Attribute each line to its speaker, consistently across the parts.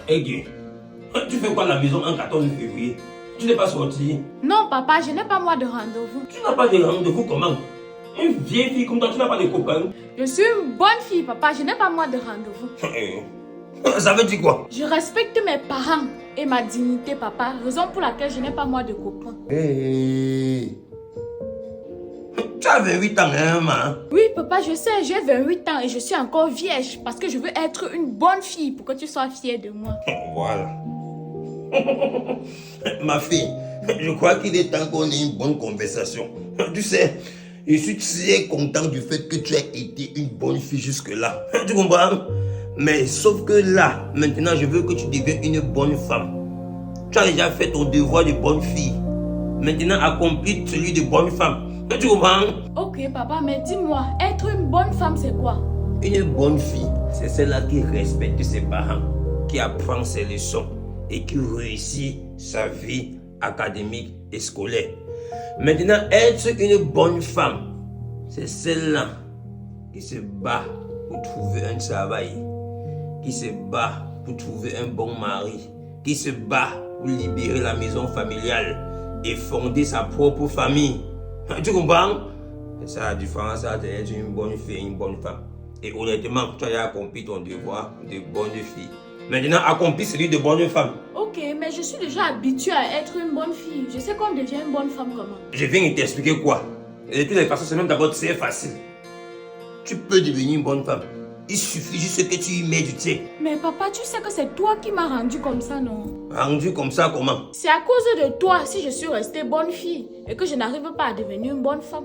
Speaker 1: Guy, tu fais quoi à la maison en 14 février? Tu n'es pas sorti?
Speaker 2: Non, papa, je n'ai pas moi de rendez-vous.
Speaker 1: Tu n'as pas de rendez-vous comment? Une vieille fille comme toi, tu n'as pas de copain?
Speaker 2: Je suis une bonne fille, papa, je n'ai pas moi de rendez-vous.
Speaker 1: Ça veut dire quoi?
Speaker 2: Je respecte mes parents et ma dignité, papa, raison pour laquelle je n'ai pas moi de copain.
Speaker 1: Hey. Tu as 28 ans, hein, maman?
Speaker 2: Oui, papa, je sais, j'ai 28 ans et je suis encore vierge parce que je veux être une bonne fille pour que tu sois fière de moi.
Speaker 1: Voilà. Ma fille, je crois qu'il est temps qu'on ait une bonne conversation. Tu sais, je suis très content du fait que tu aies été une bonne fille jusque-là. Tu comprends? Mais sauf que là, maintenant, je veux que tu deviennes une bonne femme. Tu as déjà fait ton devoir de bonne fille. Maintenant, accomplis celui de bonne femme. Tu comprends?
Speaker 2: Ok, papa, mais dis-moi, être une bonne femme, c'est quoi?
Speaker 1: Une bonne fille, c'est celle-là qui respecte ses parents, qui apprend ses leçons et qui réussit sa vie académique et scolaire. Maintenant, être une bonne femme, c'est celle-là qui se bat pour trouver un travail, qui se bat pour trouver un bon mari, qui se bat pour libérer la maison familiale et fonder sa propre famille. Tu comprends? C'est ça la différence entre être une bonne fille et une bonne femme. Et honnêtement, tu as accompli ton devoir de bonne fille. Maintenant, accomplis celui de bonne femme.
Speaker 2: Ok, mais je suis déjà habituée à être une bonne fille. Je sais qu'on devient une bonne femme comment.
Speaker 1: Je viens de t'expliquer quoi. Et de toutes les façons, c'est même d'abord très facile. Tu peux devenir une bonne femme. Il suffit juste que tu y mets du thé.
Speaker 2: Mais papa, tu sais que c'est toi qui m'as rendu comme ça, non?
Speaker 1: Rendu comme ça, comment?
Speaker 2: C'est à cause de toi si je suis restée bonne fille et que je n'arrive pas à devenir une bonne femme.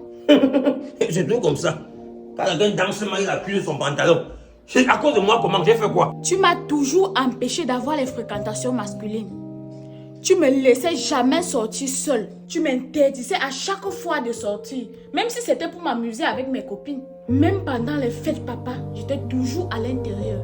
Speaker 1: C'est tout comme ça. Quand la gueule danse, il a plus de son pantalon. C'est à cause de moi, comment? J'ai fait quoi?
Speaker 2: Tu m'as toujours empêché d'avoir les fréquentations masculines. Tu me laissais jamais sortir seule. Tu m'interdisais à chaque fois de sortir. Même si c'était pour m'amuser avec mes copines. Même pendant les fêtes, papa, j'étais toujours à l'intérieur.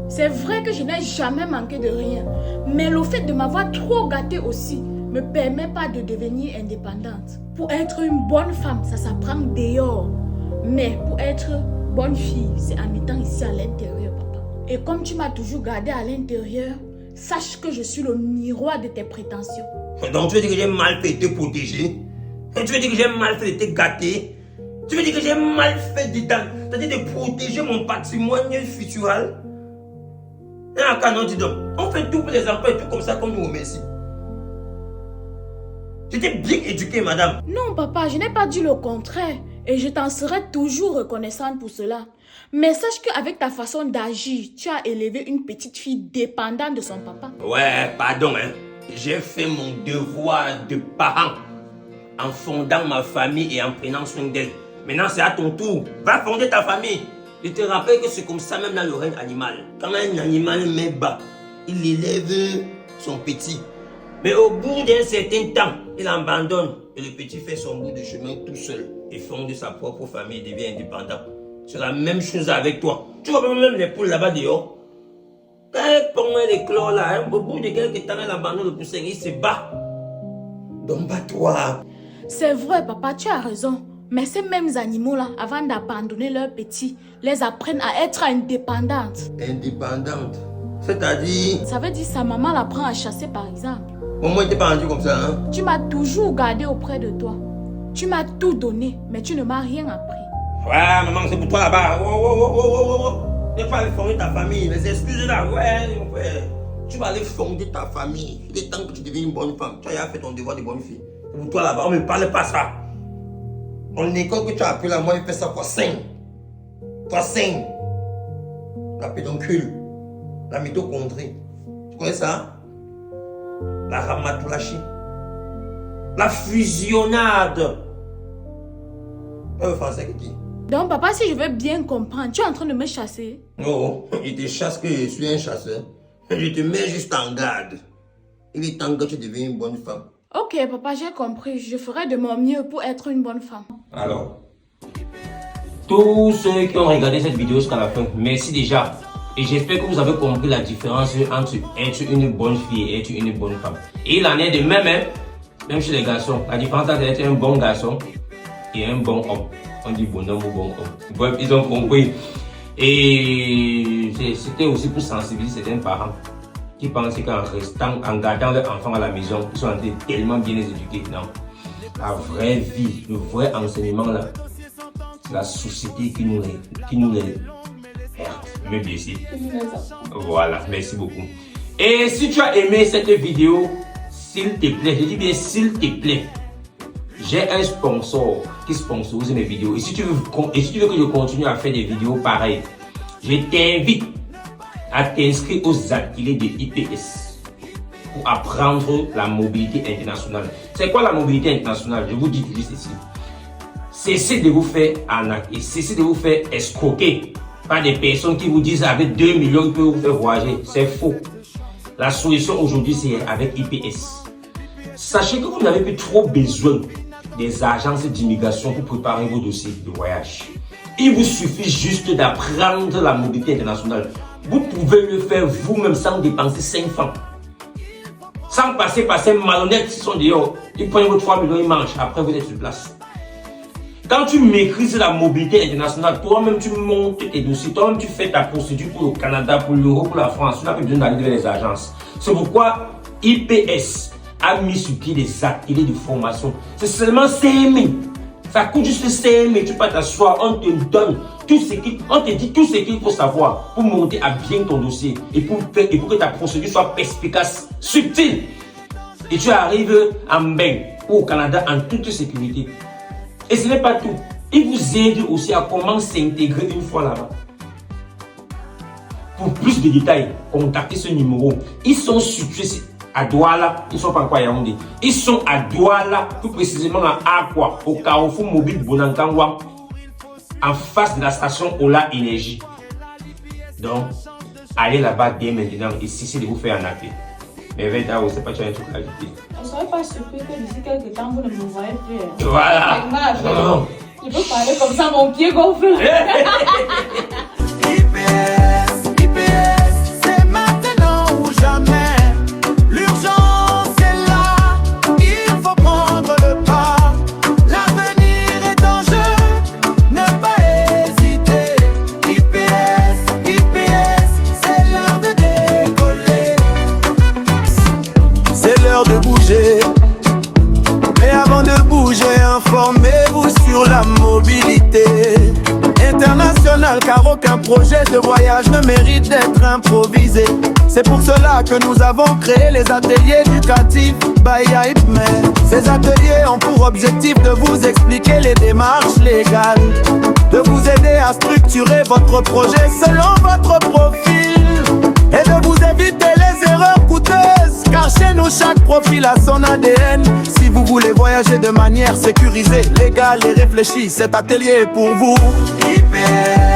Speaker 2: C'est vrai que je n'ai jamais manqué de rien. Mais le fait de m'avoir trop gâtée aussi me permet pas de devenir indépendante. Pour être une bonne femme, ça s'apprend dehors. Mais pour être bonne fille, c'est en étant ici à l'intérieur, papa. Et comme tu m'as toujours gardée à l'intérieur, sache que je suis le miroir de tes prétentions.
Speaker 1: Donc tu veux dire que j'ai mal fait de te protéger? Tu veux dire que j'ai mal fait de te gâter? Tu veux dire que j'ai mal fait c'est-à-dire de protéger mon patrimoine futural? Ah, canon, dis donc. On fait tout pour les enfants et tout comme ça qu'on nous remercie. J'étais bien éduqué, madame.
Speaker 2: Non, papa, je n'ai pas dit le contraire. Et je t'en serai toujours reconnaissante pour cela. Mais sache qu'avec ta façon d'agir, tu as élevé une petite fille dépendante de son papa.
Speaker 1: Ouais, pardon, hein. J'ai fait mon devoir de parent en fondant ma famille et en prenant soin d'elle. Maintenant, c'est à ton tour. Va fonder ta famille. Je te rappelle que c'est comme ça même dans le règne animal. Quand un animal met bas, il élève son petit. Mais au bout d'un certain temps, il abandonne et le petit fait son bout de chemin tout seul et fonde sa propre famille et devient indépendant. C'est la même chose avec toi. Tu vois même les poules là-bas dehors. Quand elle pond les clores là, au bout de quelques temps, elle abandonne le poussin, il se bat. Donc bats-toi.
Speaker 2: C'est vrai, papa, tu as raison. Mais ces mêmes animaux-là, avant d'abandonner leurs petits, les apprennent à être indépendantes.
Speaker 1: Indépendante? C'est-à-dire?
Speaker 2: Ça veut dire sa maman l'apprend à chasser, par exemple.
Speaker 1: Au moins, tu n'es pas rendu comme ça, hein?
Speaker 2: Tu m'as toujours gardé auprès de toi. Tu m'as tout donné, mais tu ne m'as rien appris.
Speaker 1: Ouais, maman, c'est pour toi là-bas. Tu vas aller fonder ta famille. Les excuses là, ouais, mon frère. Tu vas aller fonder ta famille. Il est temps que tu deviennes une bonne femme. Tu as déjà fait ton devoir de bonne fille. C'est pour toi là-bas, on ne me parle pas ça. Ton école que tu as appris là, moi, il fait ça pour 5. Toi, 5. La pédoncule. La mitochondrie. Tu connais ça? La ramatouachie. La fusionnade. Un français qui dit.
Speaker 2: Donc, papa, si je veux bien comprendre, tu es en train de me chasser?
Speaker 1: Non, il te chasse que je suis un chasseur. Je te mets juste en garde. Il est temps que tu deviennes une bonne femme.
Speaker 2: Ok, papa, j'ai compris. Je ferai de mon mieux pour être une bonne femme.
Speaker 1: Alors, tous ceux qui ont regardé cette vidéo jusqu'à la fin, merci déjà. Et j'espère que vous avez compris la différence entre être une bonne fille et être une bonne femme. Et il en est de même, hein, même chez les garçons. La différence entre être un bon garçon et un bon homme. On dit bonhomme ou bon homme. Bref, ils ont compris. Et c'était aussi pour sensibiliser certains parents qui pensent qu'en restant, en gardant leurs enfants à la maison, ils sont en train de tellement bien les éduquer. Non. La vraie vie, le vrai enseignement là, c'est la société qui nous les me blesser. Voilà, merci beaucoup. Et si tu as aimé cette vidéo, s'il te plaît, je dis bien s'il te plaît, j'ai un sponsor qui sponsorise mes vidéos. Et si tu veux que je continue à faire des vidéos pareilles, je t'invite à t'inscrire aux ateliers de IPS pour apprendre la mobilité internationale. C'est quoi la mobilité internationale? Je vous dis juste ici. Cessez de vous faire arnaquer, cessez de vous faire escroquer par des personnes qui vous disent avec 2 millions ils peuvent vous faire voyager. C'est faux. La solution aujourd'hui c'est avec IPS. Sachez que vous n'avez plus trop besoin des agences d'immigration pour préparer vos dossiers de voyage. Il vous suffit juste d'apprendre la mobilité internationale. Vous pouvez le faire vous-même sans dépenser 5 francs. Sans passer par ces malhonnêtes qui sont dehors. Ils prennent vos 3 millions, ils mangent. Après, vous êtes sur place. Quand tu maîtrises la mobilité internationale, toi-même tu montes tes dossiers, toi-même tu fais ta procédure pour le Canada, pour l'Europe, pour la France. Tu n'as plus besoin d'aller vers les agences. C'est pourquoi IPS a mis sur pied des ateliers de formation. C'est seulement 5 000. Ça coûte juste 5 000. Tu peux t'asseoir, on te donne tout ce on te dit tout ce qu'il faut savoir pour monter à bien ton dossier et pour que ta procédure soit efficace, subtile. Et tu arrives en bain ou au Canada en toute sécurité. Et ce n'est pas tout. Il vous aide aussi à comment s'intégrer une fois là-bas. Pour plus de détails, contactez ce numéro. Ils sont situés à Douala. Ils ne sont pas encore à Yaoundé. Ils sont à Douala, plus précisément à Aqua, au Carrefour Mobile Bonankangwa, en face de la station Ola Énergie. Donc, allez là-bas dès maintenant et cessez de vous faire arnaquer. Mais Veda, c'est pas tu as un truc à ajouter.
Speaker 2: On ne serait pas surpris que d'ici quelques temps, vous ne me voyez plus.
Speaker 1: Voilà.
Speaker 2: Je peux parler comme ça, mon pied gonfle.
Speaker 3: IPS, c'est maintenant ou jamais. L'urgence est là, il faut prendre le pas. L'avenir est en jeu, ne pas hésiter. IPS, c'est l'heure de décoller. C'est l'heure de bouger. Mais avant de bouger, informez-vous sur la mobilité internationale, car aucun projet de voyage ne mérite d'être improvisé. C'est pour cela que nous avons créé les ateliers éducatifs by IPME. Ces ateliers ont pour objectif de vous expliquer les démarches légales, de vous aider à structurer votre projet selon votre profil et de vous éviter les erreurs coûteuses, car chez nous chaque profil a son ADN. Si vous voulez voyager de manière sécurisée, légale et réfléchie, cet atelier est pour vous. IPS.